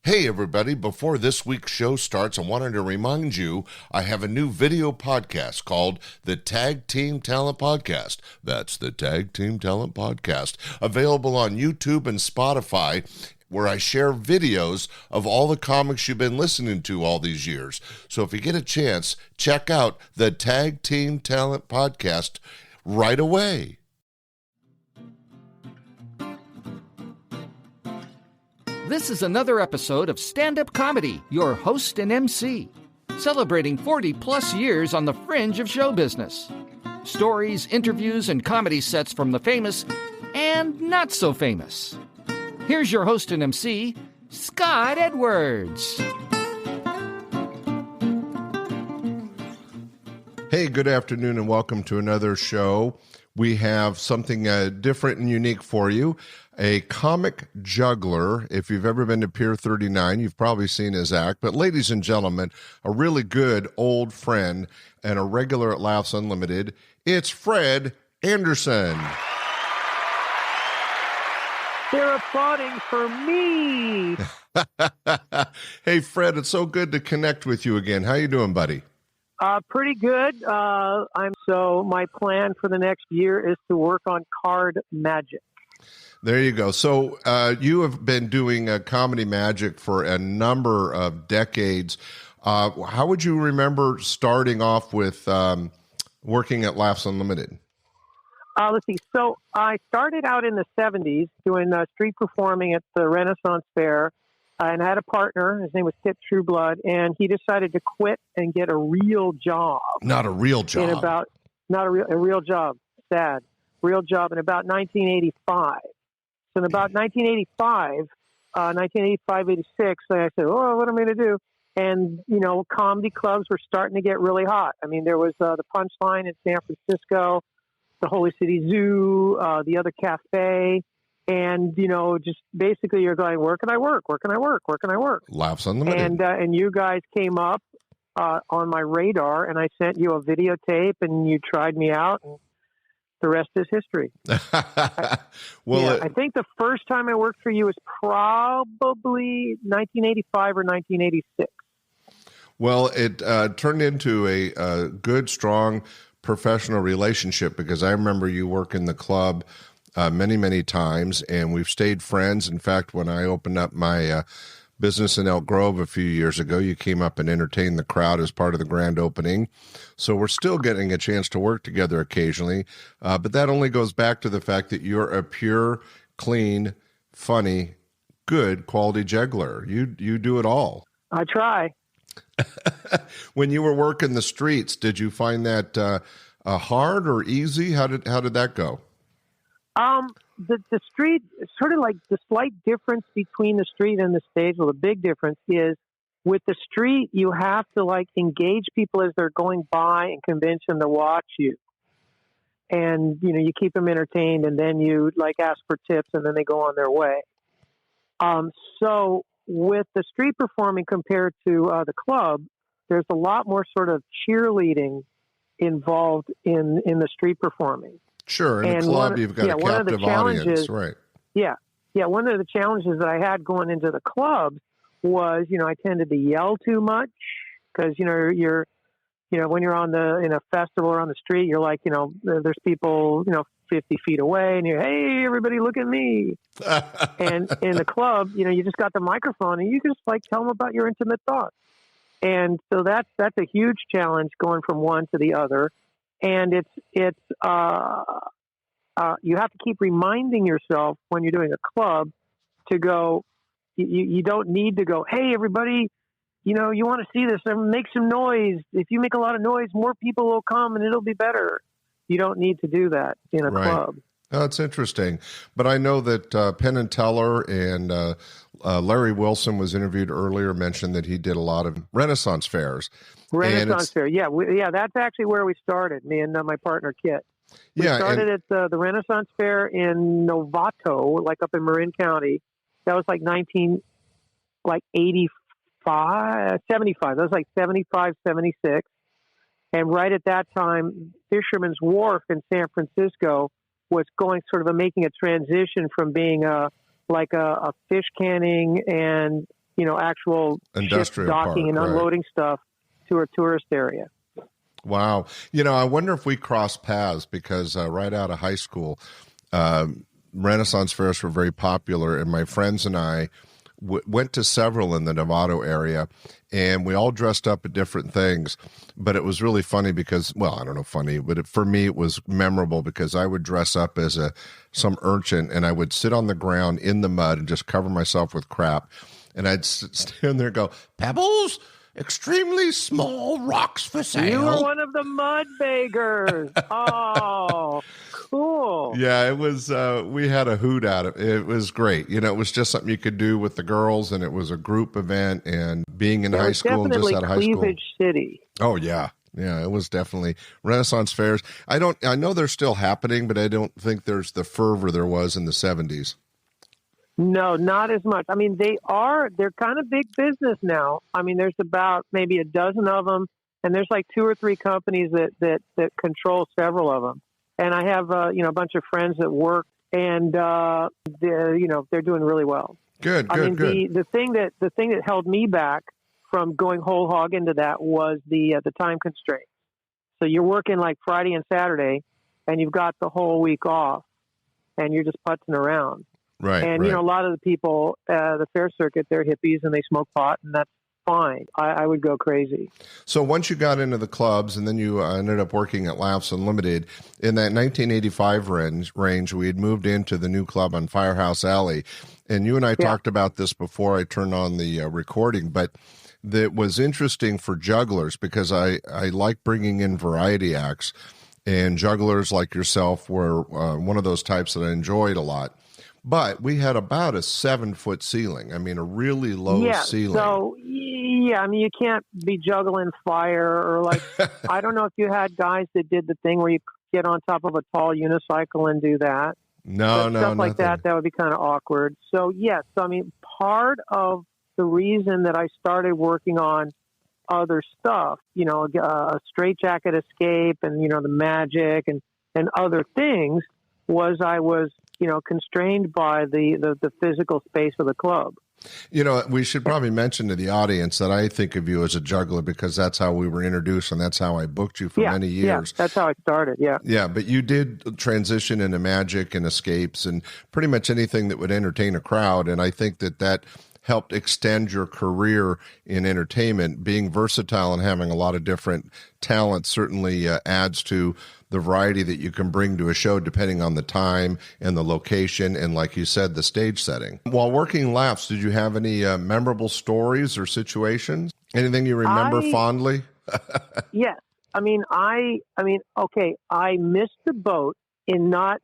Hey everybody, before this week's show starts, I wanted to remind you I have a new video podcast called the Tag Team Talent Podcast. That's the Tag Team Talent Podcast, available on YouTube and Spotify, where I share videos of all the comics you've been listening to all these years. So if you get a chance, check out the Tag Team Talent Podcast right away. This is another episode of Standup Comedy, your host and MC, celebrating 40-plus years on the fringe of show business. Stories, interviews, and comedy sets from the famous and not so famous. Here's your host and MC, Scott Edwards. Hey, good afternoon and welcome to another show. We have something different and unique for you. A comic juggler. If you've ever been to Pier 39, you've probably seen his act. But ladies and gentlemen, a really good old friend and a regular at Laughs Unlimited, it's Fred Anderson. They're applauding for me. Hey, Fred, it's so good to connect with you again. How you doing, buddy? Pretty good. My plan for the next year is to work on card magic. There you go. So you have been doing comedy magic for a number of decades. How would you remember starting off with working at Laughs Unlimited? Let's see. So I started out in the 70s doing street performing at the Renaissance Fair, and I had a partner. His name was Kit Trueblood, and he decided to quit and get a real job. Not a real job. A real job. Sad. Real job in about 1985. So in about 1985, 86, I said, oh, what am I going to do? And, comedy clubs were starting to get really hot. I mean, there was the Punchline in San Francisco, the Holy City Zoo, the other cafe. And, just basically you're going, where can I work? Where can I work? Where can I work? Laughs Unlimited. And you guys came up on my radar, and I sent you a videotape, and you tried me out, and the rest is history. I think the first time I worked for you was probably 1985 or 1986. Well, it turned into a good, strong professional relationship because I remember you working the club many, many times, and we've stayed friends. In fact, when I opened up my business in Elk Grove a few years ago, you came up and entertained the crowd as part of the grand opening. So we're still getting a chance to work together occasionally. But that only goes back to the fact that you're a pure, clean, funny, good quality juggler. You do it all. I try. When you were working the streets, did you find that hard or easy? How did that go? The street, sort of like the slight difference between the street and the stage, well, the big difference is with the street, you have to engage people as they're going by and convince them to watch you. And, you keep them entertained, and then you ask for tips, and then they go on their way. So with the street performing compared to the club, there's a lot more sort of cheerleading involved in the street performing. Sure, in a club, you've got a captive audience, right? Yeah. One of the challenges that I had going into the club was, I tended to yell too much because, you're when you're in a festival or on the street, you're like, there's people, 50 feet away, and you're, hey, everybody, look at me. And in the club, you just got the microphone, and you just tell them about your intimate thoughts. And so that's a huge challenge going from one to the other. And you have to keep reminding yourself when you're doing a club to go, you don't need to go, hey, everybody, you want to see this, and make some noise. If you make a lot of noise, more people will come and it'll be better. You don't need to do that in a club. Oh, that's interesting. But I know that Penn and Teller and Larry Wilson was interviewed earlier, mentioned that he did a lot of Renaissance fairs. Renaissance Fair, yeah. That's actually where we started, me and my partner, Kit. We started at the Renaissance Fair in Novato, up in Marin County. That was 75. That was 75, 76. And right at that time, Fisherman's Wharf in San Francisco was going sort of making a transition from being a fish canning and actual ships Industrial docking park, and right. unloading stuff to a tourist area. Wow. I wonder if we crossed paths because right out of high school, Renaissance fairs were very popular, and my friends and I went to several in the Novato area, and we all dressed up at different things. But it was really funny because, well, I don't know, funny, but for me it was memorable because I would dress up as some urchin, and I would sit on the ground in the mud and just cover myself with crap, and I'd stand there and go, "Pebbles, extremely small rocks for sale." You were one of the mud beggars. Oh, cool. Yeah, it was, we had a hoot at it. It was great. It was just something you could do with the girls, and it was a group event, and being in high school and just out of high school. Cleavage City. Oh, yeah. Yeah, it was definitely Renaissance fairs. I know they're still happening, but I don't think there's the fervor there was in the 70s. No, not as much. I mean, they're kind of big business now. I mean, there's about maybe a dozen of them, and there's like 2 or 3 companies that control several of them. And I have, a bunch of friends that work, and they're doing really well. Good. The thing that held me back from going whole hog into that was the time constraint. So you're working like Friday and Saturday, and you've got the whole week off, and you're just putzing around. Right. And, right. a lot of the people, the fair circuit, they're hippies and they smoke pot, and that's fine. I would go crazy. So once you got into the clubs and then you ended up working at Laughs Unlimited, in that 1985 range, we had moved into the new club on Firehouse Alley. And you and I talked about this before I turned on the recording, but that was interesting for jugglers because I like bringing in variety acts. And jugglers like yourself were one of those types that I enjoyed a lot. But we had about a 7-foot ceiling. I mean, a really low ceiling. So, I mean, you can't be juggling fire or like, I don't know if you had guys that did the thing where you get on top of a tall unicycle and do that. No, stuff like that would be kind of awkward. So, yes, I mean, part of the reason that I started working on other stuff, a straitjacket escape and, the magic and other things was I was, constrained by the physical space of the club. We should probably mention to the audience that I think of you as a juggler because that's how we were introduced and that's how I booked you for many years. Yeah, that's how I started, yeah. Yeah, but you did transition into magic and escapes and pretty much anything that would entertain a crowd, and I think that helped extend your career in entertainment. Being versatile and having a lot of different talents certainly adds to the variety that you can bring to a show depending on the time and the location and, like you said, the stage setting. While working Laughs, did you have any memorable stories or situations? Anything you remember fondly? Yes. Okay, I missed the boat in not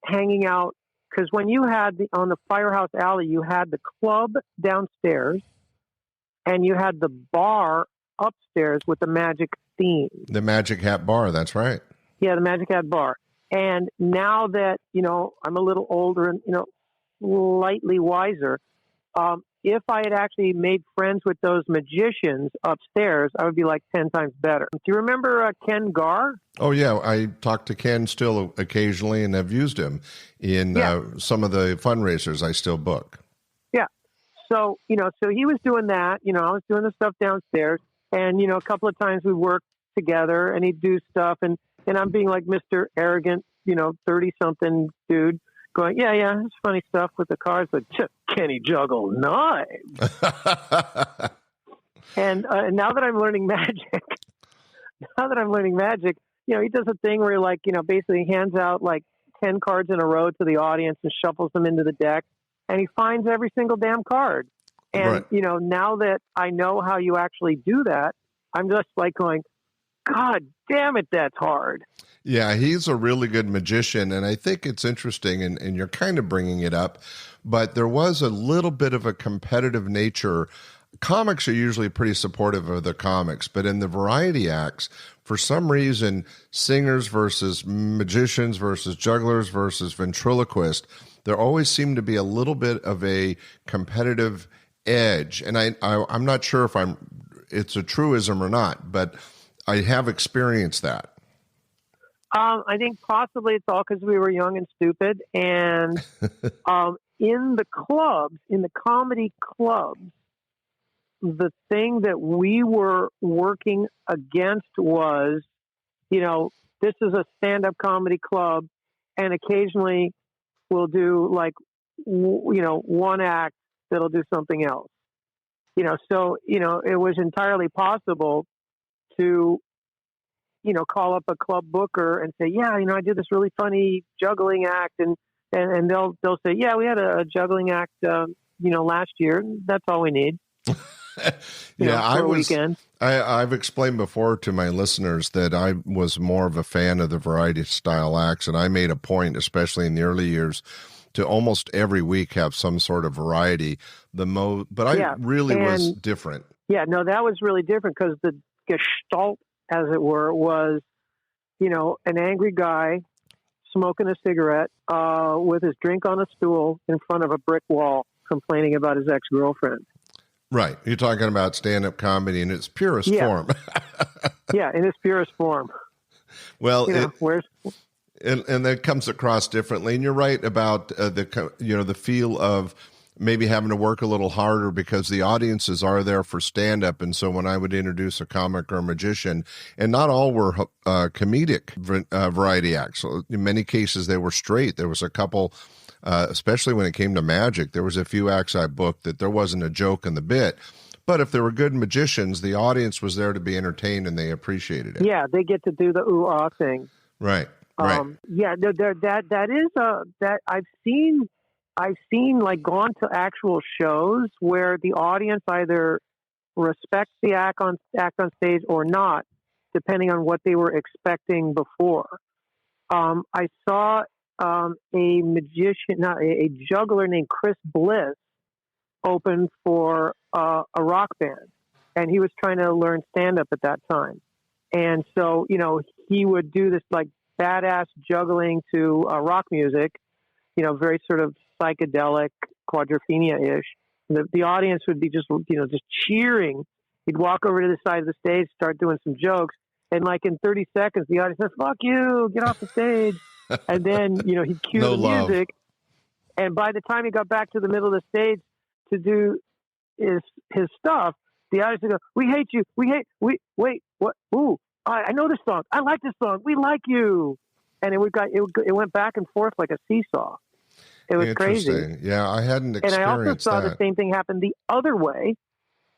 hanging out because when you had on the Firehouse Alley, you had the club downstairs and you had the bar upstairs with the magic theme. The Magic Hat Bar, that's right. Yeah, the Magic Hat Bar. And now that, I'm a little older and, slightly wiser, if I had actually made friends with those magicians upstairs, I would be like 10 times better. Do you remember Ken Garr? Oh, yeah. I talk to Ken still occasionally and have used him in some of the fundraisers I still book. Yeah. So, so he was doing that. I was doing the stuff downstairs. And, a couple of times we worked together and he'd do stuff. And I'm being like Mr. Arrogant, 30-something dude going, yeah, it's funny stuff with the cards, but can he juggle knives? And now that I'm learning magic, he does a thing where he basically hands out like 10 cards in a row to the audience and shuffles them into the deck, and he finds every single damn card. And, right. Now that I know how you actually do that, I'm just like going, God damn it, that's hard. Yeah, he's a really good magician, and I think it's interesting, and you're kind of bringing it up, but there was a little bit of a competitive nature. Comics are usually pretty supportive of the comics, but in the variety acts, for some reason, singers versus magicians versus jugglers versus ventriloquists, there always seemed to be a little bit of a competitive edge, and I'm not sure if it's a truism or not, but I have experienced that. I think possibly it's all because we were young and stupid. And in the clubs, in the comedy clubs, the thing that we were working against was, this is a stand-up comedy club, and occasionally we'll do like, one act that'll do something else. So, it was entirely possible to, call up a club booker and say, yeah, I did this really funny juggling act. And they'll say, yeah, we had a juggling act, last year. That's all we need. I've explained before to my listeners that I was more of a fan of the variety style acts. And I made a point, especially in the early years, to almost every week have some sort of variety. But I really was different. Yeah, no, that was really different because the gestalt, as it were, was, an angry guy smoking a cigarette with his drink on a stool in front of a brick wall, complaining about his ex-girlfriend. Right. You're talking about stand-up comedy in its purest form. Yeah, in its purest form. Well, and that comes across differently. And you're right about the feel of maybe having to work a little harder because the audiences are there for stand-up. And so when I would introduce a comic or a magician, and not all were comedic variety acts. So in many cases, they were straight. There was a couple, especially when it came to magic, there was a few acts I booked that there wasn't a joke in the bit. But if there were good magicians, the audience was there to be entertained and they appreciated it. Yeah, they get to do the ooh-ah thing. Right. That is that I've seen like gone to actual shows where the audience either respects the act on stage or not, depending on what they were expecting before. I saw a juggler named Chris Bliss open for a rock band, and he was trying to learn stand-up at that time. And so, he would do this like badass juggling to rock music, very sort of psychedelic quadrophenia-ish. The audience would be just cheering. He'd walk over to the side of the stage, start doing some jokes, and like in 30 seconds, the audience says, "Fuck you, get off the stage." And then, he'd cue the music. And by the time he got back to the middle of the stage to do his stuff, the audience would go, "We hate you. Wait, what? Ooh, I know this song. I like this song. We like you." And it went back and forth like a seesaw. It was crazy. Yeah, I hadn't experienced that. And I also saw the same thing happen the other way.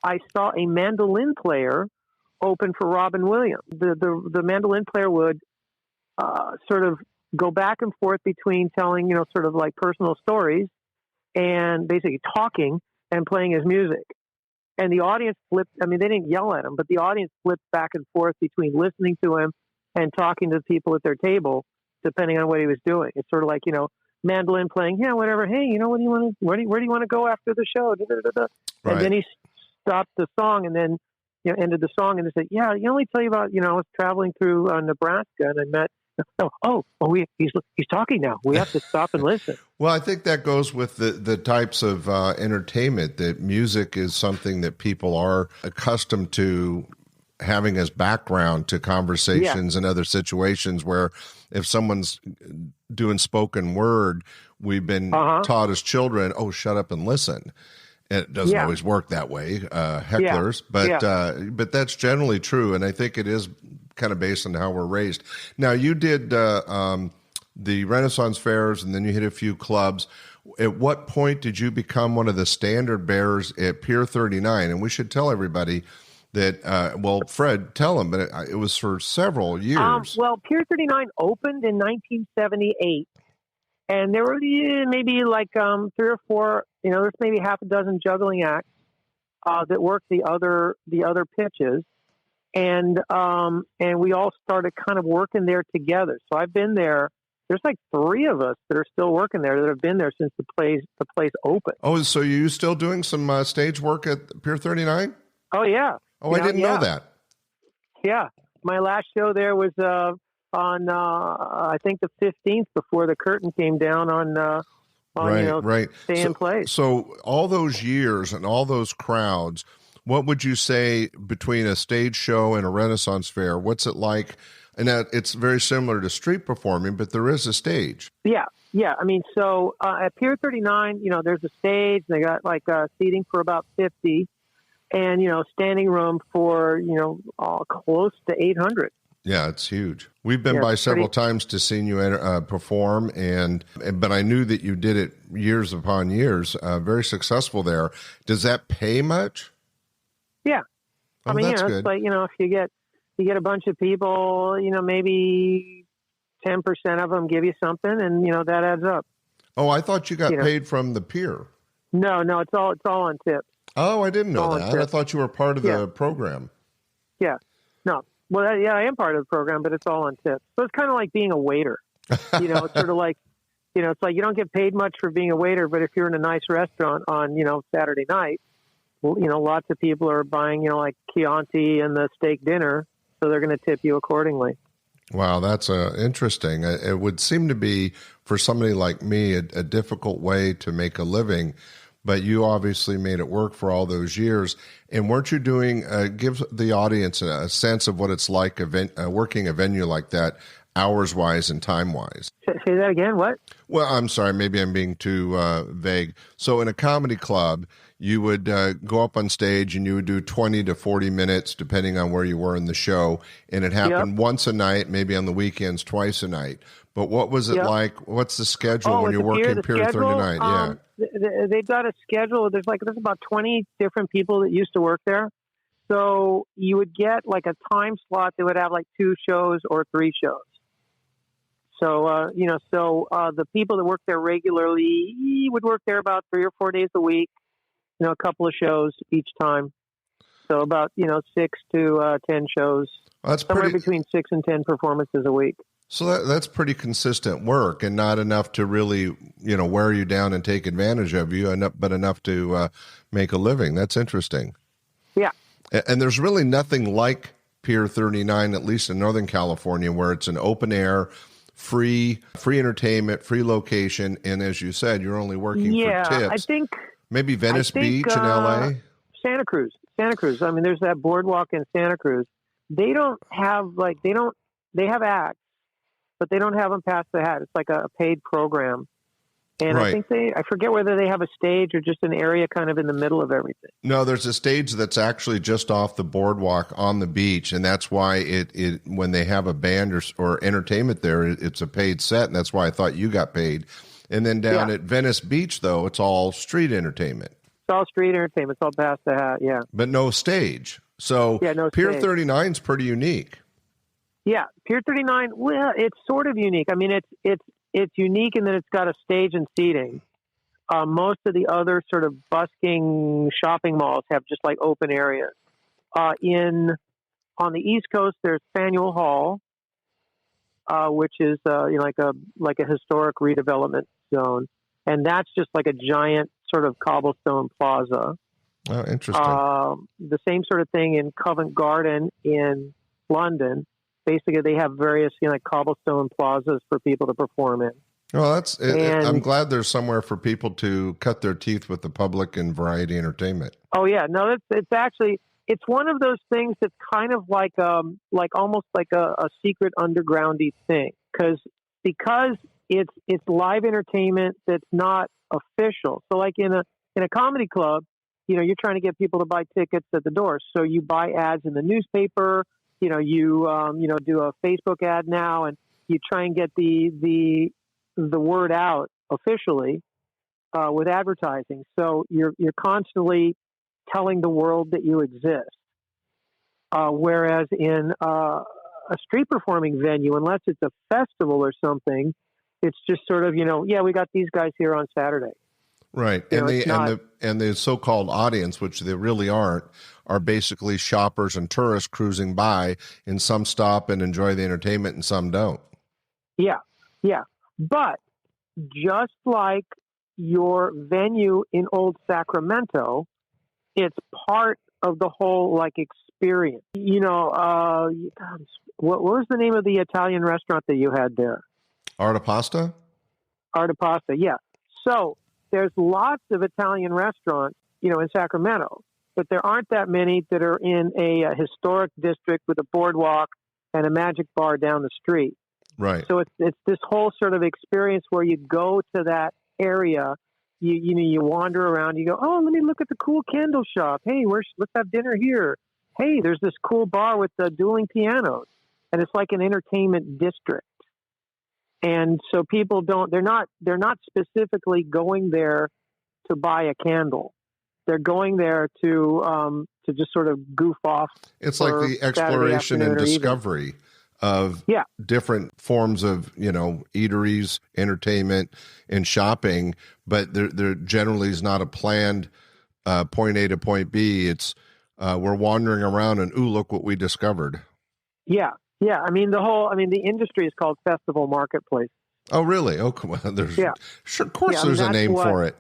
I saw a mandolin player open for Robin Williams. The mandolin player would sort of go back and forth between telling, sort of like personal stories and basically talking and playing his music. And the audience flipped. I mean, they didn't yell at him, but the audience flipped back and forth between listening to him and talking to the people at their table, depending on what he was doing. It's sort of like, mandolin playing, yeah, whatever. Hey, what do you want to, where do you want to go after the show? Right. And then he stopped the song and then, ended the song and they said, yeah, let me tell you about, I was traveling through Nebraska and I met, he's talking now. We have to stop and listen. Well, I think that goes with the types of entertainment, that music is something that people are accustomed to having as background to conversations and other situations where if someone's doing spoken word, we've been taught as children, shut up and listen. And it doesn't always work that way, hecklers, but that's generally true. And I think it is kind of based on how we're raised. Now, you did the Renaissance fairs and then you hit a few clubs. At what point did you become one of the standard bearers at Pier 39? And we should tell everybody that, Fred, tell them, but it was for several years. Pier 39 opened in 1978, and there were maybe like 3 or 4, there's maybe half a dozen juggling acts that worked the other pitches, and we all started kind of working there together. So I've been there. There's like 3 of us that are still working there that have been there since the place opened. Oh, so you still doing some stage work at Pier 39? Oh yeah. Oh, I didn't know that. Yeah. My last show there was on I think the 15th before the curtain came down on right. Stay in Place. So all those years and all those crowds, what would you say between a stage show and a Renaissance fair? What's it like? And it's very similar to street performing, but there is a stage. Yeah. I mean, so at Pier 39, there's a stage. And they got like seating for about 50. and standing room for close to 800. Yeah, it's huge. We've been by several times to see you perform, but I knew that you did it years upon years. Very successful there. Does that pay much? Yeah, oh, I mean, that's good. It's like if you get a bunch of people, maybe 10% of them give you something, and that adds up. Oh, I thought you got paid from the Pier. No, it's all on tips. Oh, I didn't know that. I thought you were part of the program. Yeah, no. Well, I am part of the program, but it's all on tips. So it's kind of like being a waiter. It's sort of like, it's like you don't get paid much for being a waiter, but if you're in a nice restaurant on, Saturday night, well, lots of people are buying, like Chianti and the steak dinner, so they're going to tip you accordingly. Wow, that's interesting. It would seem to be, for somebody like me, a difficult way to make a living, but you obviously made it work for all those years. And weren't you doing, give the audience a sense of what it's like working a venue like that, hours-wise and time-wise? Say that again, what? Well, I'm sorry, maybe I'm being too vague. So in a comedy club, you would go up on stage and you would do 20 to 40 minutes, depending on where you were in the show. And it happened once a night, maybe on the weekends, twice a night. But what was it like? What's the schedule when you're working Pier 39? Yeah. They've got a schedule. There's about 20 different people that used to work there. So you would get like a time slot that would have like 2 shows or 3 shows. So, the people that work there regularly would work there about 3 or 4 days a week, a couple of shows each time. So about, 6 to 10 shows. That's somewhere between 6 and 10 performances a week. So that's pretty consistent work, and not enough to really, wear you down and take advantage of you, but enough to make a living. That's interesting. Yeah. And there's really nothing like Pier 39, at least in Northern California, where it's an open air, free entertainment, free location, and as you said, you're only working for tips. I think maybe Venice Beach in LA. Santa Cruz. I mean, there's that boardwalk in Santa Cruz. They don't have they have acts, but they don't have them pass the hat. It's like a paid program. And right. I think I forget whether they have a stage or just an area kind of in the middle of everything. No, there's a stage that's actually just off the boardwalk on the beach, and that's why it when they have a band or entertainment there, it's a paid set, and that's why I thought you got paid. And then down at Venice Beach, though, it's all street entertainment. It's all street entertainment. It's all past the hat, yeah. But no stage. So Pier 39 is pretty unique. Yeah, Pier 39, well, it's sort of unique. I mean, it's unique in that it's got a stage and seating. Most of the other sort of busking shopping malls have just like open areas. On the East Coast, there's Faneuil Hall, which is like a historic redevelopment zone, and that's just like a giant sort of cobblestone plaza. Oh, interesting. The same sort of thing in Covent Garden in London. Basically, they have various like cobblestone plazas for people to perform in. Well, I'm glad there's somewhere for people to cut their teeth with the public and variety entertainment. Oh yeah, no, it's one of those things that's kind of like almost like a secret undergroundy thing because it's live entertainment that's not official. So like in a comedy club, you're trying to get people to buy tickets at the door, so you buy ads in the newspaper. You do a Facebook ad now, and you try and get the word out officially with advertising. So you're constantly telling the world that you exist. Whereas in a street performing venue, unless it's a festival or something, it's just sort of we got these guys here on Saturday. Right, and the so-called audience, which they really aren't, are basically shoppers and tourists cruising by, and some stop and enjoy the entertainment, and some don't. Yeah. But just like your venue in Old Sacramento, it's part of the whole like experience. What was the name of the Italian restaurant that you had there? Art Pasta? Art Pasta, yeah. So there's lots of Italian restaurants, in Sacramento, but there aren't that many that are in a historic district with a boardwalk and a magic bar down the street. Right. So it's this whole sort of experience where you go to that area you wander around. You go, oh, let me look at the cool candle shop. Hey, let's have dinner here. Hey, there's this cool bar with dueling pianos, and it's like an entertainment district. And so people they're not specifically going there to buy a candle. They're going there to just sort of goof off. It's like the exploration and discovery of different forms of, eateries, entertainment, and shopping, but there generally is not a planned point A to point B. It's we're wandering around and, ooh, look what we discovered. Yeah. Yeah. I mean, the industry is called festival marketplace. Oh, really? Oh, well, sure, of course there's a name for it.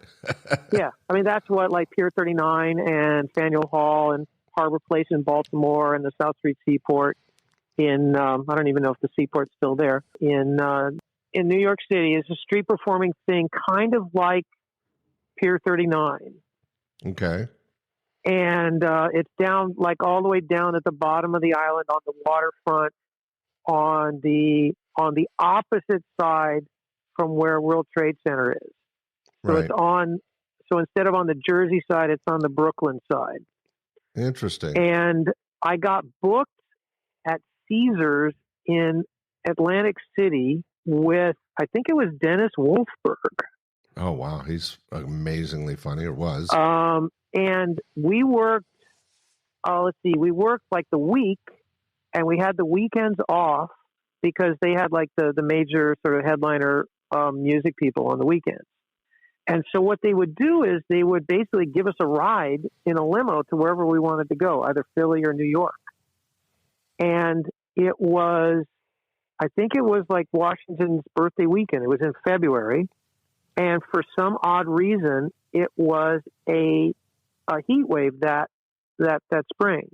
Yeah. I mean, that's what like Pier 39 and Faneuil Hall and Harbor Place in Baltimore and the South Street Seaport in, I don't even know if the Seaport's still there, in New York City is a street performing thing kind of like Pier 39. Okay. And it's down, like all the way down at the bottom of the island on the waterfront on the opposite side from where World Trade Center is. So right. So instead of on the Jersey side, it's on the Brooklyn side. Interesting. And I got booked at Caesars in Atlantic City with, I think it was Dennis Wolfberg. Oh, wow. He's amazingly funny, or was. And we worked, we worked like the week, and we had the weekends off because they had like the major sort of headliner music people on the weekends. And so what they would do is they would basically give us a ride in a limo to wherever we wanted to go, either Philly or New York. And I think it was like Washington's birthday weekend. It was in February. And for some odd reason, it was a heat wave that spring.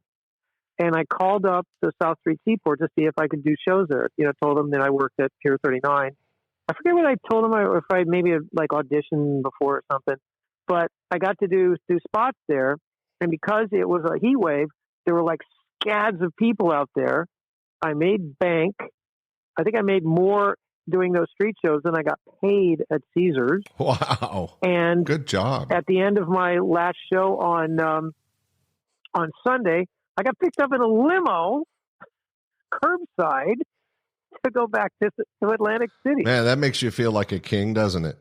And I called up the South Street Seaport to see if I could do shows there. Told them that I worked at Pier 39. I forget what I told them, or if I maybe like auditioned before or something. But I got to do spots there. And because it was a heat wave, there were like scads of people out there. I made bank. I think I made more doing those street shows than I got paid at Caesars. Wow. And good job. At the end of my last show on Sunday, I got picked up in a limo curbside to go back to Atlantic City. Man, that makes you feel like a king, doesn't it?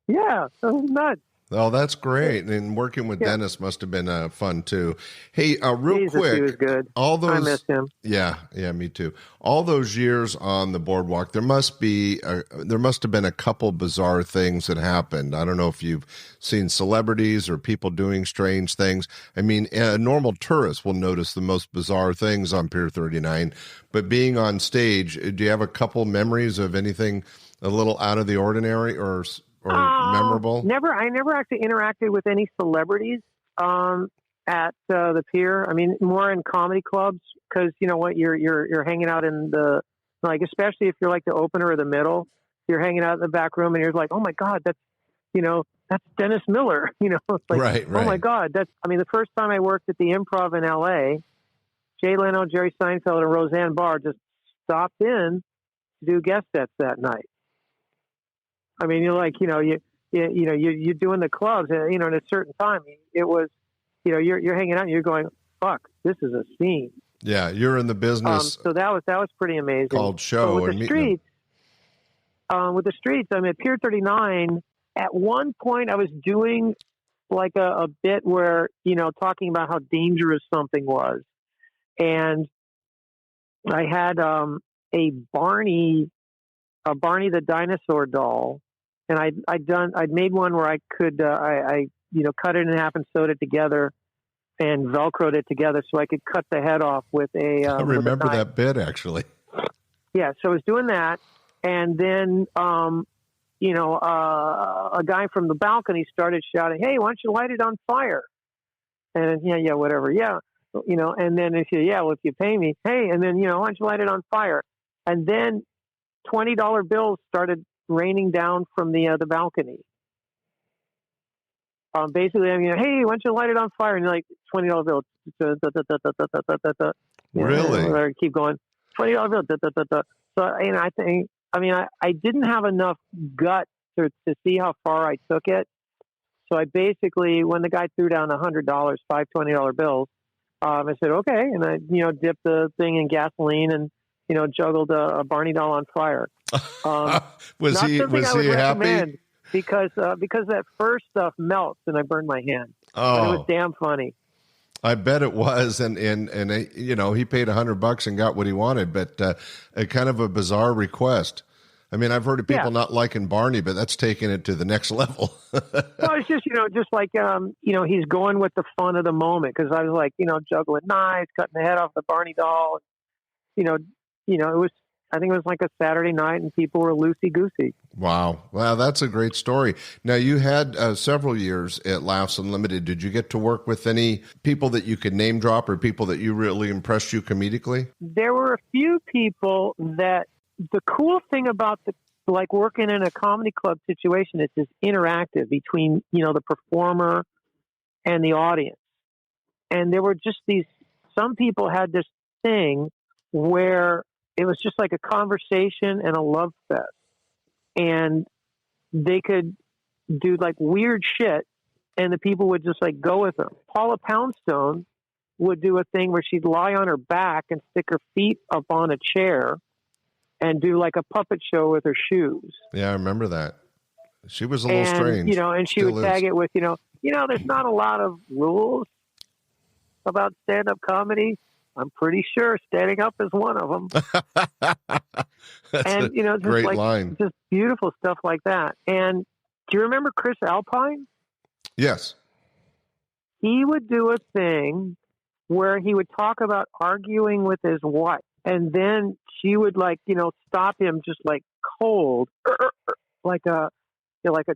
Yeah, it was nuts. Oh, that's great. And working with Dennis must have been fun too. Hey, real quick, he was good. All those, I missed him. Yeah, me too. All those years on the boardwalk, there must have been a couple bizarre things that happened. I don't know if you've seen celebrities or people doing strange things. I mean, a normal tourist will notice the most bizarre things on Pier 39, but being on stage, do you have a couple memories of anything a little out of the ordinary or memorable? I never actually interacted with any celebrities at the Pier. I mean, more in comedy clubs, because you know what, you're hanging out in the, like, especially if you're like the opener or the middle, you're hanging out in the back room and you're like, oh my God, that's Dennis Miller. It's like, right. Oh my God, the first time I worked at the Improv in LA, Jay Leno, Jerry Seinfeld, and Roseanne Barr just stopped in to do guest sets that night. I mean, you're like, you're doing the clubs, and at a certain time, it was, you're hanging out and you're going, fuck, this is a scene. Yeah, you're in the business. So that was pretty amazing. Called show. With the streets, I mean, at Pier 39, at one point I was doing like a bit where, talking about how dangerous something was. And I had a Barney the dinosaur doll, and I'd made one where I could I cut it in half and sewed it together and Velcroed it together so I could cut the head off with a. I remember that bit actually. Yeah, so I was doing that, and then a guy from the balcony started shouting, "Hey, why don't you light it on fire?" And yeah, whatever, yeah, and then if you pay me, hey, and then why don't you light it on fire? And then $20 bills started raining down from the balcony. Basically, I mean, hey, why don't you light it on fire? And like $20 bills. Really? Keep going. $20 bills. So, I think, I didn't have enough gut to see how far I took it. So I basically, when the guy threw down $100, five $20 bills, I said, okay. And I, dipped the thing in gasoline and, juggled a Barney doll on fire. Was he happy? Because that first stuff melts and I burned my hand. Oh, but it was damn funny. I bet it was. And he paid $100 and got what he wanted, but a kind of a bizarre request. I mean, I've heard of people not liking Barney, but that's taking it to the next level. Well, it's just, just like, he's going with the fun of the moment. Cause I was like, juggling knives, cutting the head off the Barney doll. I think it was like a Saturday night and people were loosey-goosey. Wow. That's a great story. Now, you had several years at Laughs Unlimited. Did you get to work with any people that you could name drop or people that you really impressed you comedically? There were a few people that the cool thing about working in a comedy club situation is it's interactive between, the performer and the audience. And there were just some people had this thing where it was just like a conversation and a love fest. And they could do like weird shit and the people would just like go with them. Paula Poundstone would do a thing where she'd lie on her back and stick her feet up on a chair and do like a puppet show with her shoes. Yeah, I remember that. She was a little strange. And she would tag it with, there's not a lot of rules about stand-up comedy. I'm pretty sure standing up is one of them. That's and, a just great line. Just beautiful stuff like that. And do you remember Chris Alpine? Yes. He would do a thing where he would talk about arguing with his wife. And then she would stop him just like cold, like a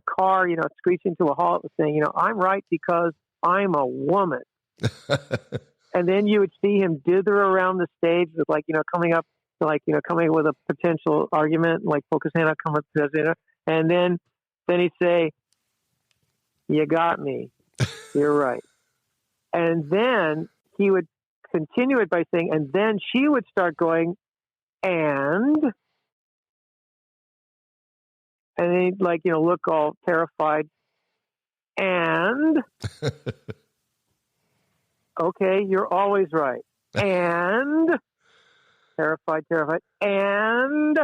car, screeching to a halt and saying, I'm right because I'm a woman. And then you would see him dither around the stage with coming up with a potential argument, like focusing on coming up to, and then he'd say, you got me. You're right. And then he would continue it by saying, and then she would start going, and he'd look all terrified. And okay, you're always right. And terrified. And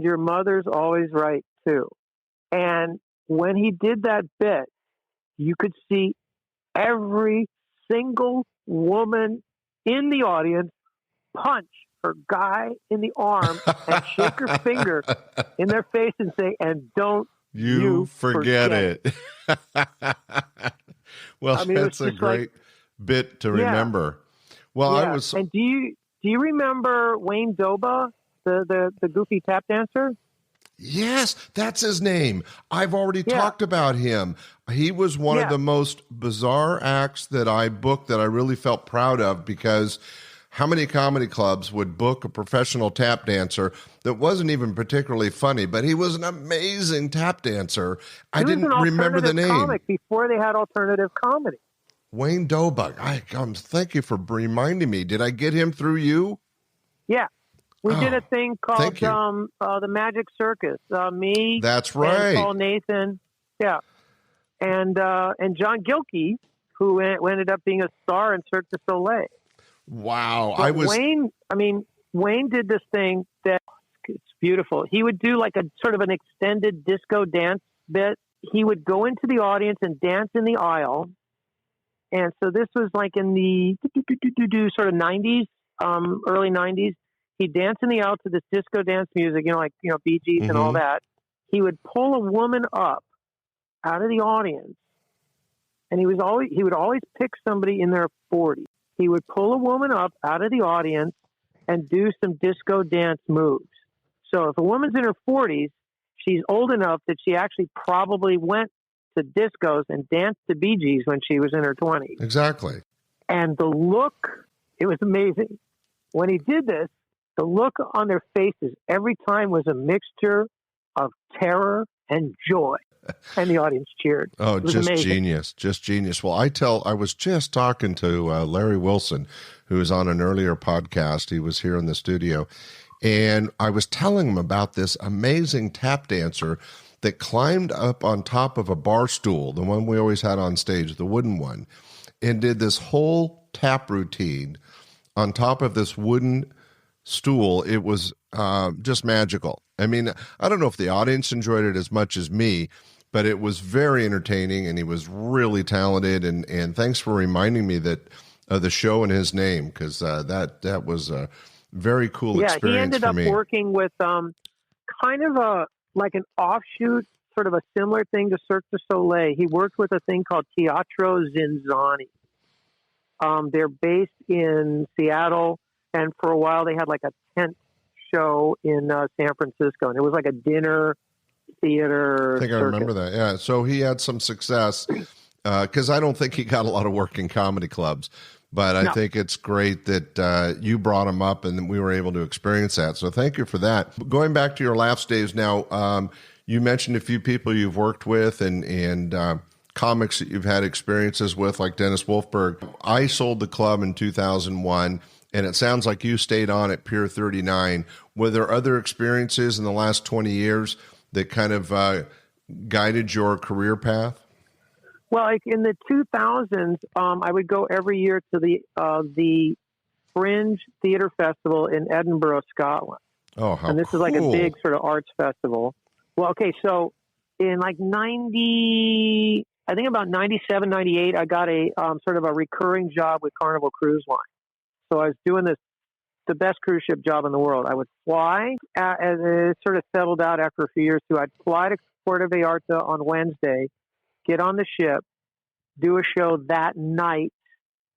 your mother's always right too. And when he did that bit, you could see every single woman in the audience punch her guy in the arm and shake her finger in their face and say, and don't you forget it. Well, that's a great bit to remember. Well, I was. And do you remember Wayne Doba, the goofy tap dancer? Yes, that's his name. I've already talked about him. He was one of the most bizarre acts that I booked that I really felt proud of, because how many comedy clubs would book a professional tap dancer that wasn't even particularly funny, but he was an amazing tap dancer. I didn't remember the name. Comic before they had alternative comedy. Wayne Dobug. Thank you for reminding me. Did I get him through you? Yeah. We did a thing called the Magic Circus. Me. That's right. And Paul Nathan. Yeah. And John Gilkey, who ended up being a star in Cirque du Soleil. Wow. But Wayne did this thing that it's beautiful. He would do like a sort of an extended disco dance bit. He would go into the audience and dance in the aisle. And so this was like in the sort of 90s, early 90s. He'd dance in the aisle to this disco dance music, Bee Gees and all that. He would pull a woman up out of the audience, and he would always pick somebody in their 40s. He would pull a woman up out of the audience and do some disco dance moves. So if a woman's in her 40s, she's old enough that she actually probably went to discos and danced to Bee Gees when she was in her 20s. Exactly. And the look, it was amazing. When he did this, the look on their faces every time was a mixture of terror and joy. And the audience cheered. Oh, just amazing. Genius. Just genius. Well, I was just talking to Larry Wilson, who was on an earlier podcast. He was here in the studio. And I was telling him about this amazing tap dancer that climbed up on top of a bar stool, the one we always had on stage, the wooden one, and did this whole tap routine on top of this wooden stool. It was just magical. I mean, I don't know if the audience enjoyed it as much as me, but it was very entertaining, and he was really talented. And thanks for reminding me that the show and his name, because that was a very cool experience for me. Yeah, he ended up working with kind of like an offshoot, sort of a similar thing to Cirque du Soleil. He worked with a thing called Teatro Zinzani. They're based in Seattle, and for a while they had like a tent show in San Francisco, and it was like a dinner theater. I think circuit. I remember that. Yeah, so he had some success because I don't think he got a lot of work in comedy clubs, but I think it's great that you brought him up and we were able to experience that. So thank you for that. Going back to your Laughs days now, you mentioned a few people you've worked with and comics that you've had experiences with, like Dennis Wolfberg. I sold the club in 2001, and it sounds like you stayed on at Pier 39. Were there other experiences in the last 20 years that kind of guided your career path? Well, like in the 2000s, I would go every year to the Fringe Theatre Festival in Edinburgh, Scotland. Oh, how And this cool. is like a big sort of arts festival. Well, okay, so in like 90, I think about 97, 98, I got a sort of a recurring job with Carnival Cruise Line. So I was doing the best cruise ship job in the world. I would fly, and it sort of settled out after a few years too. I'd fly to Puerto Vallarta on Wednesday, get on the ship, do a show that night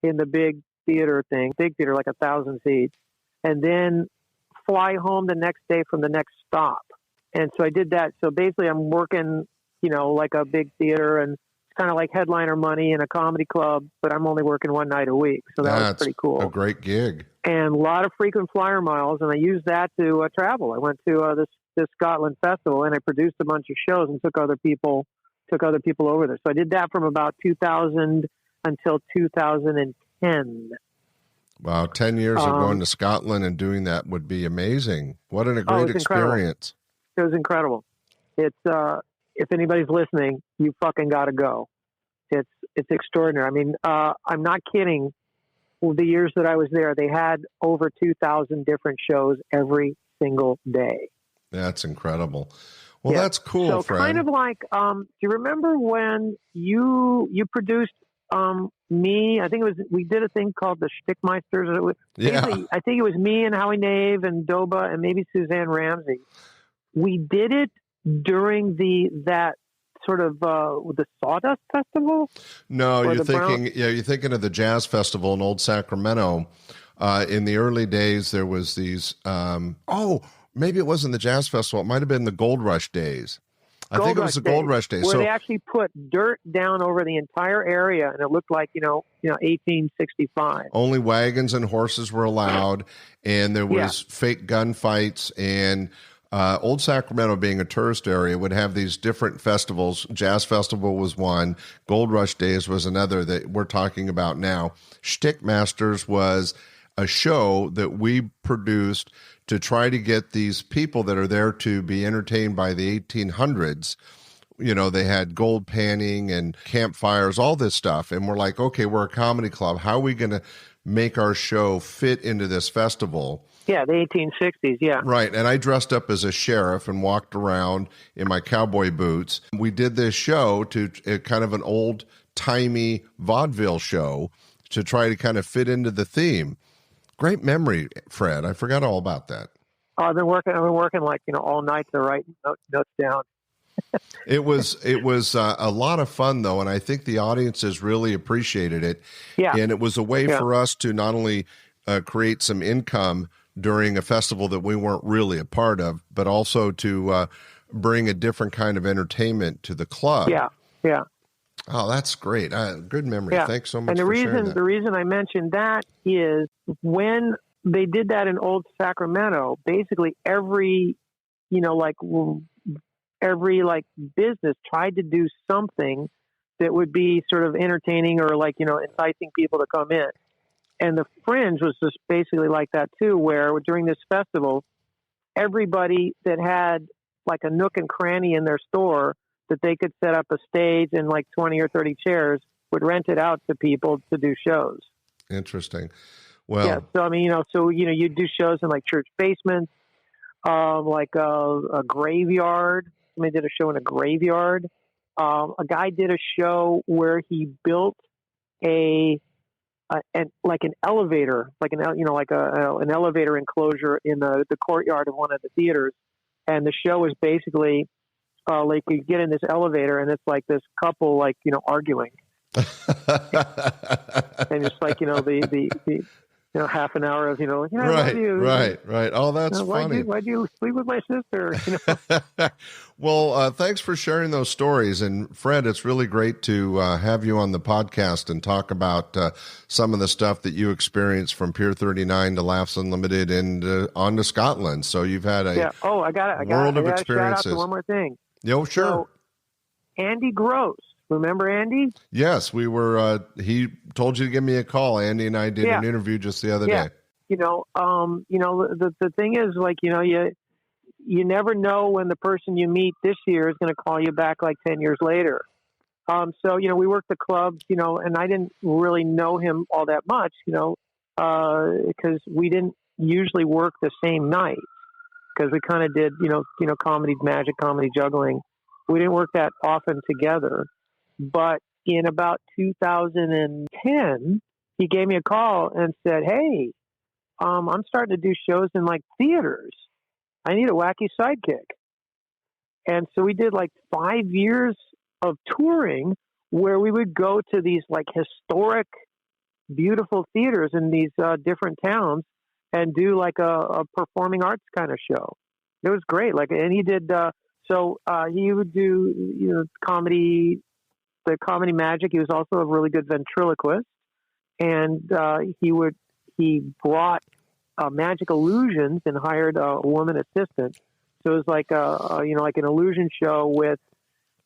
in the big theater, like 1,000 seats, and then fly home the next day from the next stop. And so I did that. So basically I'm working, like a big theater, and it's kind of like headliner money in a comedy club, but I'm only working one night a week. So that was pretty cool. A great gig. And a lot of frequent flyer miles, and I used that to travel. I went to this Scotland festival, and I produced a bunch of shows and took other people over there. So I did that from about 2000 until 2010. Wow, 10 years of going to Scotland and doing that would be amazing. What a great experience. It was incredible. It's if anybody's listening, you fucking got to go. It's extraordinary. I mean, I'm not kidding. The years that I was there, they had over 2,000 different shows every single day. That's incredible. Well, that's cool, so friend. Kind of like, do you remember when you produced me? I think we did a thing called the Shtickmeisters. Yeah. I think it was me and Howie Nave and Doba and maybe Suzanne Ramsey. We did it during that sort of the Sawdust Festival. No, you're thinking of the Jazz Festival in Old Sacramento. In the early days, there was these. Maybe it wasn't the Jazz Festival. It might have been the Gold Rush days. I think it was the Gold Rush days. Where they actually put dirt down over the entire area, and it looked like, 1865. Only wagons and horses were allowed, and there was fake gunfights. And Old Sacramento, being a tourist area, would have these different festivals. Jazz Festival was one. Gold Rush Days was another that we're talking about now. Shtickmasters was a show that we produced to try to get these people that are there to be entertained by the 1800s. They had gold panning and campfires, all this stuff. And we're like, okay, we're a comedy club. How are we going to make our show fit into this festival? Yeah, the 1860s, yeah. Right, and I dressed up as a sheriff and walked around in my cowboy boots. We did this show to kind of an old-timey vaudeville show to try to kind of fit into the theme. Great memory, Fred. I forgot all about that. I've been working like, all night to write notes down. It was a lot of fun, though, and I think the audiences really appreciated it. Yeah. And it was a way for us to not only create some income during a festival that we weren't really a part of, but also to bring a different kind of entertainment to the club. Yeah, yeah. Oh, that's great. Good memory. Yeah. Thanks so much for sharing that. The reason I mentioned that is when they did that in Old Sacramento, basically every business tried to do something that would be sort of entertaining or enticing people to come in. And the Fringe was just basically like that too, where during this festival, everybody that had like a nook and cranny in their store that they could set up a stage and like 20 or 30 chairs, would rent it out to people to do shows. Interesting. Well, yeah. So, I mean, you do shows in like church basements, like a graveyard. Somebody did a show in a graveyard. A guy did a show where he built an elevator, like an elevator enclosure in the courtyard of one of the theaters. And the show was basically like you get in this elevator and it's like this couple, like, arguing. And it's like, the half an hour of, I love you. Right. Oh, that's funny. Why'd you sleep with my sister? Well, thanks for sharing those stories. And Fred, it's really great to have you on the podcast and talk about some of the stuff that you experienced from Pier 39 to Laughs Unlimited and on to Scotland. So you've had a world of experiences. Shout out to one more thing. Yo, sure. So, Andy Gross. Remember Andy? Yes, we were. He told you to give me a call. Andy and I did an interview just the other day. The thing is, like, you never know when the person you meet this year is going to call you back like 10 years later. So we worked the clubs, and I didn't really know him all that much, because we didn't usually work the same night because we kind of did, comedy magic, comedy juggling. We didn't work that often together. But in about 2010, he gave me a call and said, "Hey, I'm starting to do shows in like theaters. I need a wacky sidekick." And so we did like 5 years of touring where we would go to these like historic, beautiful theaters in these different towns and do like a performing arts kind of show. It was great. Like, and he did, he would do, comedy, the comedy magic. He was also a really good ventriloquist, and he brought magic illusions and hired a woman assistant. So it was like like an illusion show with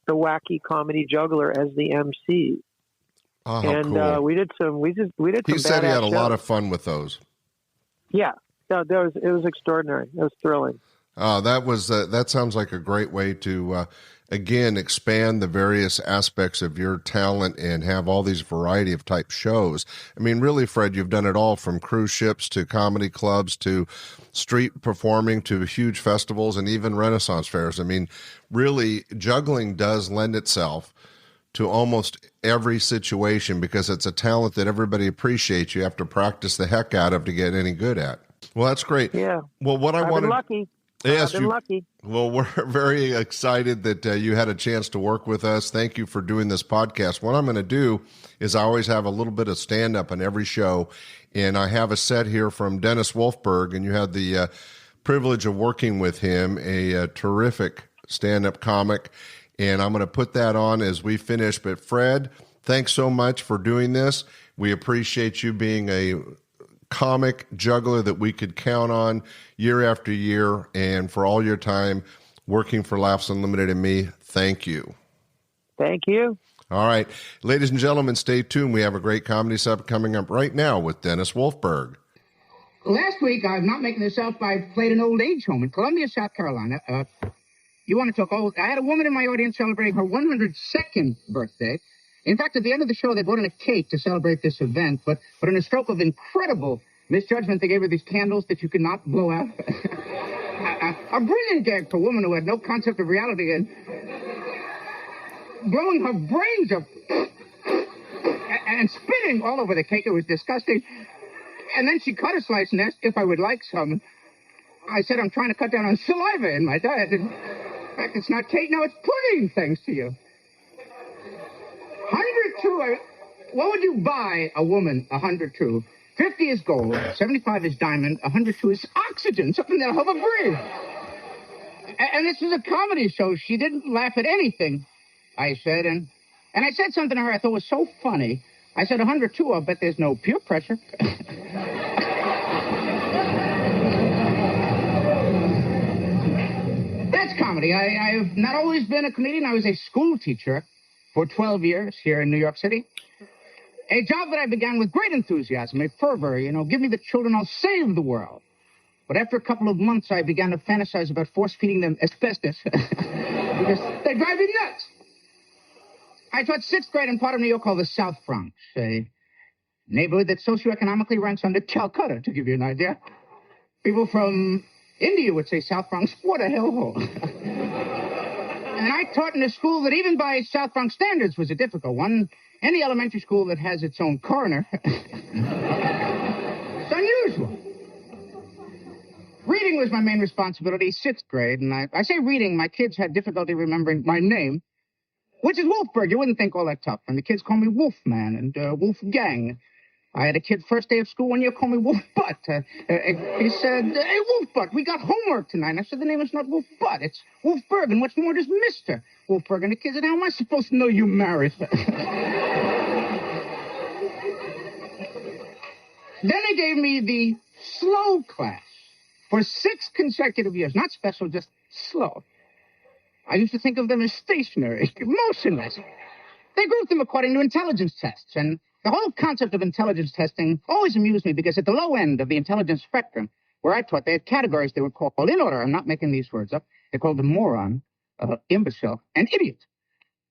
the wacky comedy juggler as the MC. Oh, and cool. we did some. He said he had a shows. lot of fun with those. Yeah, it was extraordinary. It was thrilling. That sounds like a great way to, again, expand the various aspects of your talent and have all these variety of type shows. I mean, really, Fred, you've done it all from cruise ships to comedy clubs to street performing to huge festivals and even Renaissance fairs. I mean, really, juggling does lend itself to almost every situation because it's a talent that everybody appreciates. You have to practice the heck out of to get any good at. Well, that's great. Yeah. Well, what I've been lucky. Yes, I've been lucky. Well, we're very excited that you had a chance to work with us. Thank you for doing this podcast. What I'm going to do is I always have a little bit of stand-up on every show, and I have a set here from Dennis Wolfberg, and you had the privilege of working with him, a terrific stand-up comic, and I'm going to put that on as we finish. But Fred, thanks so much for doing this. We appreciate you being a comic juggler that we could count on year after year, and for all your time working for Laughs Unlimited and me, thank you. Thank you. All right, ladies and gentlemen, stay tuned. We have a great comedy sub coming up right now with Dennis Wolfberg. Last week, I'm not making this up, I played an old age home in Columbia, South Carolina. You want to talk old? I had a woman in my audience celebrating her 102nd birthday. In fact, at the end of the show, they brought in a cake to celebrate this event, but in a stroke of incredible misjudgment, they gave her these candles that you could not blow out. A brilliant gag for a woman who had no concept of reality and blowing her brains up and spitting all over the cake. It was disgusting. And then she cut a slice and asked if I would like some. I said, I'm trying to cut down on saliva in my diet. In fact, it's not cake, now it's pudding, thanks to you. 102, what would you buy a woman 102? 50 is gold, 75 is diamond, 102 is oxygen, something that'll help her breathe. And this is a comedy show. She didn't laugh at anything, I said. And I said something to her I thought was so funny. I said, 102, I'll bet there's no peer pressure. That's comedy. I've not always been a comedian. I was a school teacher for 12 years here in New York City. A job that I began with great enthusiasm, a fervor, give me the children, I'll save the world. But after a couple of months, I began to fantasize about force-feeding them asbestos because they drive me nuts. I taught 6th grade in part of New York called the South Bronx, a neighborhood that socioeconomically ranks under Calcutta, to give you an idea. People from India would say South Bronx, what a hellhole. And I taught in a school that even by South Bronx standards was a difficult one. Any elementary school that has its own coroner. It's unusual. Reading was my main responsibility, 6th grade. And I say reading, my kids had difficulty remembering my name, which is Wolfberg. You wouldn't think all that tough. And the kids call me Wolfman and Wolfgang. I had a kid first day of school one year call me Wolf Butt. He said, hey, Wolf Butt, we got homework tonight. And I said, the name is not Wolf Butt. It's Wolfberg. And what's more, it is Mr. Wolfberg. And the kid said, how am I supposed to know you married? Then they gave me the slow class for 6 consecutive years. Not special, just slow. I used to think of them as stationary, motionless. They grouped them according to intelligence tests, and the whole concept of intelligence testing always amused me because at the low end of the intelligence spectrum, where I taught, they had categories they would call, in order, I'm not making these words up, they called them moron, imbecile, and idiot.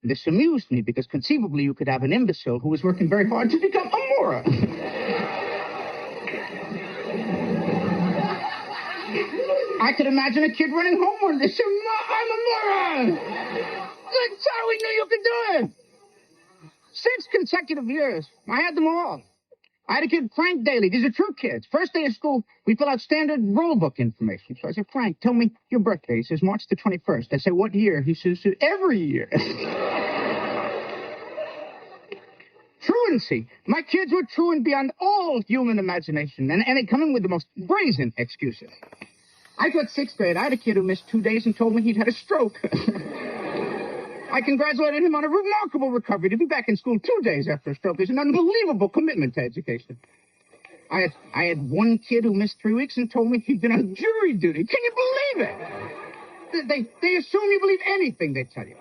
This amused me because conceivably you could have an imbecile who was working very hard to become a moron. I could imagine a kid running home one day saying, I'm a moron! That's how we knew you could do it! 6 consecutive years. I had them all. I had a kid, Frank Daly. These are true kids. First day of school, we fill out standard roll book information. So I said, Frank, tell me your birthday. He says, March the 21st. I say, what year? He says, every year. Truancy. My kids were truant beyond all human imagination. And they come in with the most brazen excuses. I taught 6th grade. I had a kid who missed 2 days and told me he'd had a stroke. I congratulated him on a remarkable recovery. To be back in school 2 days after a stroke is an unbelievable commitment to education. I had one kid who missed 3 weeks and told me he'd been on jury duty. Can you believe it? They assume you believe anything they tell you.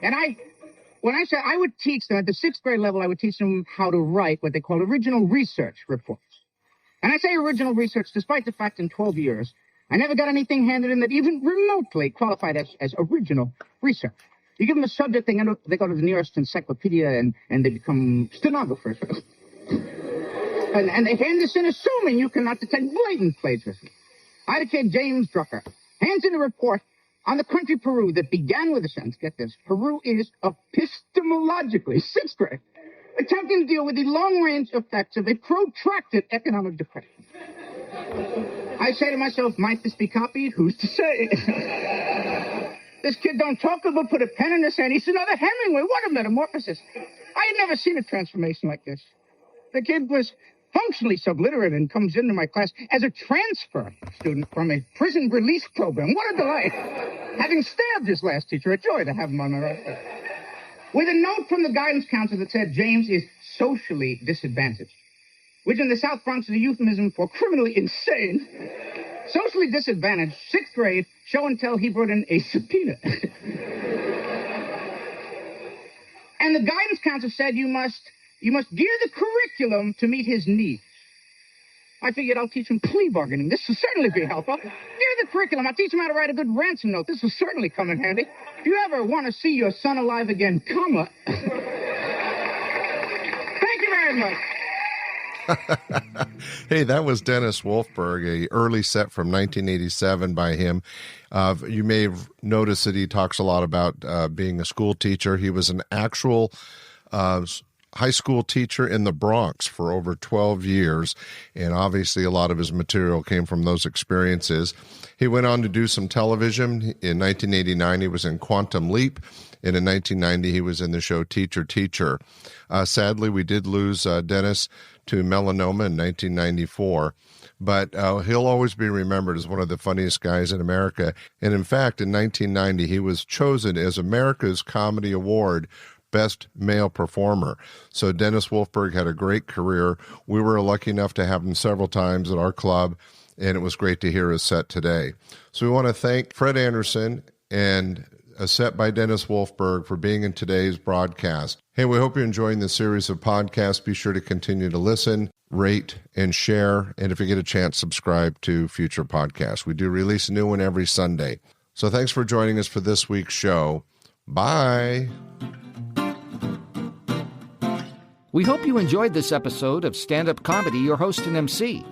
And when I said I would teach them at the 6th grade level, I would teach them how to write what they call original research reports. And I say original research despite the fact in 12 years, I never got anything handed in that even remotely qualified as original research. You give them a subject, they go to the nearest encyclopedia and they become stenographers. and they hand this in assuming you cannot detect blatant plagiarism. I had a kid, James Drucker, hands in a report on the country Peru that began with a sentence. Get this. Peru is epistemologically, 6th grade, attempting to deal with the long-range effects of a protracted economic depression. I say to myself, might this be copied? Who's to say? This kid don't talk about put a pen in his hand. He's another Hemingway. What a metamorphosis. I had never seen a transformation like this. The kid was functionally subliterate and comes into my class as a transfer student from a prison release program. What a delight. Having stabbed his last teacher, a joy to have him on my right. With a note from the guidance counselor that said James is socially disadvantaged, which in the South Bronx is a euphemism for criminally insane. Socially disadvantaged, 6th grade, show and tell he brought in a subpoena. And the guidance counselor said you must gear the curriculum to meet his needs. I figured I'll teach him plea bargaining. This will certainly be helpful. Gear the curriculum. I'll teach him how to write a good ransom note. This will certainly come in handy. If you ever want to see your son alive again, comma. Thank you very much. Hey, that was Dennis Wolfberg, a early set from 1987 by him. You may have noticed that he talks a lot about being a school teacher. He was an actual high school teacher in the Bronx for over 12 years, and obviously a lot of his material came from those experiences. He went on to do some television. In 1989, he was in Quantum Leap, and in 1990, he was in the show Teacher, Teacher. Sadly, we did lose Dennis to melanoma in 1994, but he'll always be remembered as one of the funniest guys in America. And in fact, in 1990, he was chosen as America's Comedy Award Best Male Performer. So Dennis Wolfberg had a great career. We were lucky enough to have him several times at our club, and it was great to hear his set today. So we want to thank Fred Anderson and a set by Dennis Wolfberg for being in today's broadcast. Hey, we hope you're enjoying this series of podcasts. Be sure to continue to listen, rate, and share. And if you get a chance, subscribe to future podcasts. We do release a new one every Sunday. So thanks for joining us for this week's show. Bye. We hope you enjoyed this episode of Stand-Up Comedy, your host and MC.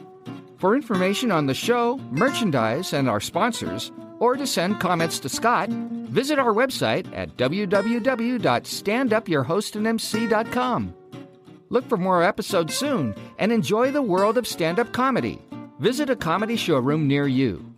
For information on the show, merchandise, and our sponsors, or to send comments to Scott, visit our website at www.standupyourhostandmc.com. Look for more episodes soon and enjoy the world of stand-up comedy. Visit a comedy showroom near you.